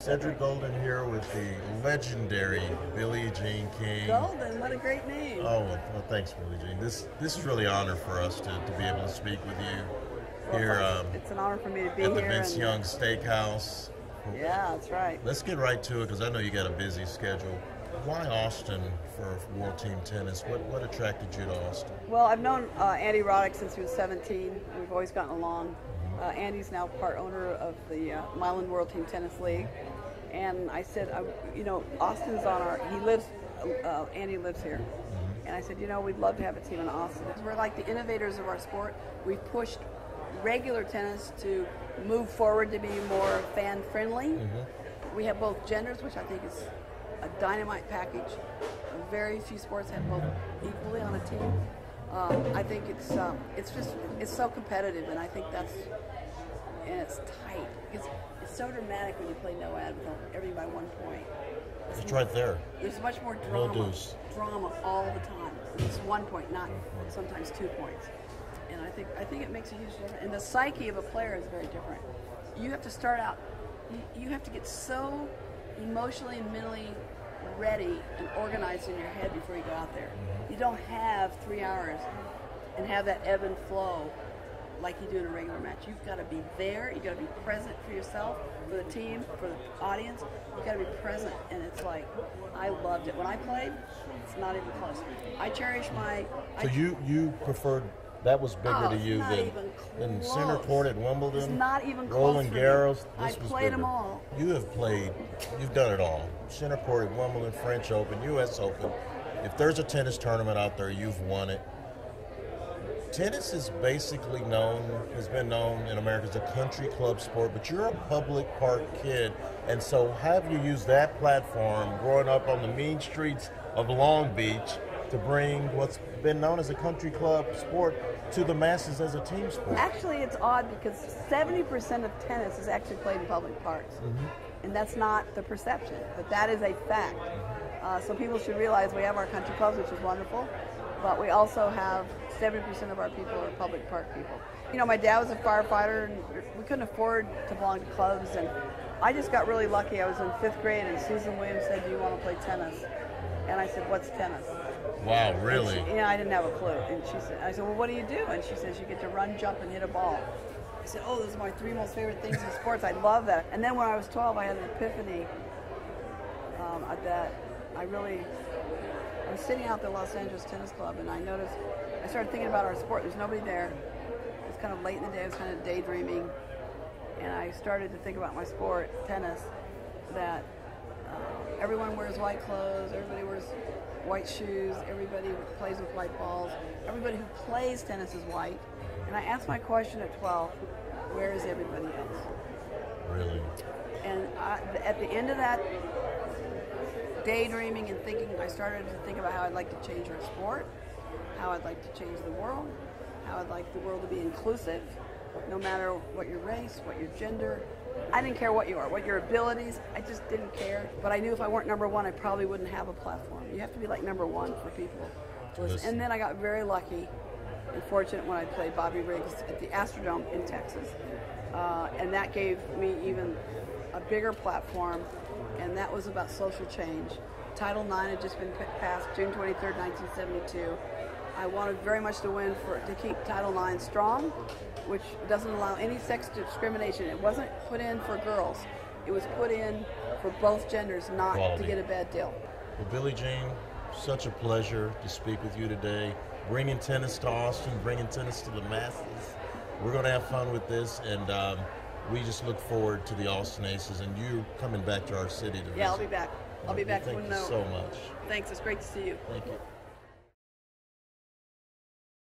Cedric Golden here with the legendary Billie Jean King. Golden, what a great name. Oh, well thanks, Billie Jean. This is really an honor for us to be able to speak with you here it's an honor for me to be at here. the Vince Young Steakhouse. Yeah, that's right. Let's get right to it because I know you got a busy schedule. Why Austin for World Team Tennis? What attracted you to Austin? Well, I've known Andy Roddick since he was 17. We've always gotten along. Andy's now part owner of the Mylan World Team Tennis League. And I said, Austin's on our, Andy lives here. And I said, we'd love to have a team in Austin. We're like the innovators of our sport. We've pushed regular tennis to move forward to be more fan-friendly. We have both genders, which I think is a dynamite package. Very few sports have both equally on a team. I think it's so competitive, and I think and it's tight. It's so dramatic when you play no ad with everything by 1 point. It's right there. There's much more drama all the time. It's 1 point, not sometimes 2 points. And I think it makes a huge difference. And the psyche of a player is very different. You have to start out. You have to get so emotionally and mentally ready and organized in your head before you go out there. You don't have 3 hours and have that ebb and flow like you do in a regular match. You've got to be there. You've got to be present for yourself, for the team, for the audience. You've got to be present, and it's like, I loved it. When I played, it's not even close. I cherish my... So you preferred, that was bigger to you than center court at Wimbledon? It's not even close. Roland Garros? I played them all. You've done it all. Center court at Wimbledon, French Open, US Open. If there's a tennis tournament out there, you've won it. Tennis is basically has been known in America as a country club sport, but you're a public park kid, and so have you used that platform growing up on the mean streets of Long Beach to bring what's been known as a country club sport to the masses as a team sport? Actually, it's odd because 70% of tennis is actually played in public parks, and that's not the perception, but that is a fact. So people should realize we have our country clubs, which is wonderful, but we also have 70% of our people are public park people. My dad was a firefighter, and we couldn't afford to belong to clubs, and I just got really lucky. I was in 5th grade, and Susan Williams said, "Do you want to play tennis?" And I said, "What's tennis?" Wow, really? I didn't have a clue. And I said, "Well, what do you do?" And she says, "You get to run, jump, and hit a ball." I said, "Oh, those are my 3 most favorite things in sports. I love that." And then when I was 12, I had an epiphany that I was sitting out at the Los Angeles Tennis Club, and I started thinking about our sport. There's nobody there. It was kind of late in the day. I was kind of daydreaming. And I started to think about my sport, tennis, that everyone wears white clothes, everybody wears white shoes, everybody plays with white balls, everybody who plays tennis is white. And I asked my question at 12, where is everybody else? Really? And at the end of that daydreaming and thinking, I started to think about how I'd like to change our sport, how I'd like to change the world, how I'd like the world to be inclusive, no matter what your race, what your gender. I didn't care what you are, what your abilities, I just didn't care. But I knew if I weren't number one, I probably wouldn't have a platform. You have to be like number one for people. And then I got very lucky and fortunate when I played Bobby Riggs at the Astrodome in Texas. And that gave me even a bigger platform, and that was about social change. Title IX had just been passed June 23rd, 1972. I wanted very much to keep Title IX strong, which doesn't allow any sex discrimination. It wasn't put in for girls. It was put in for both genders, not to get a bad deal. Well, Billie Jean, such a pleasure to speak with you today. Bringing tennis to Austin, bringing tennis to the masses. We're going to have fun with this, and we just look forward to the Austin Aces and you coming back to our city to visit. Yeah, I'll be back. I'll be back. Thank you so much. Thanks. It's great to see you. Thank you.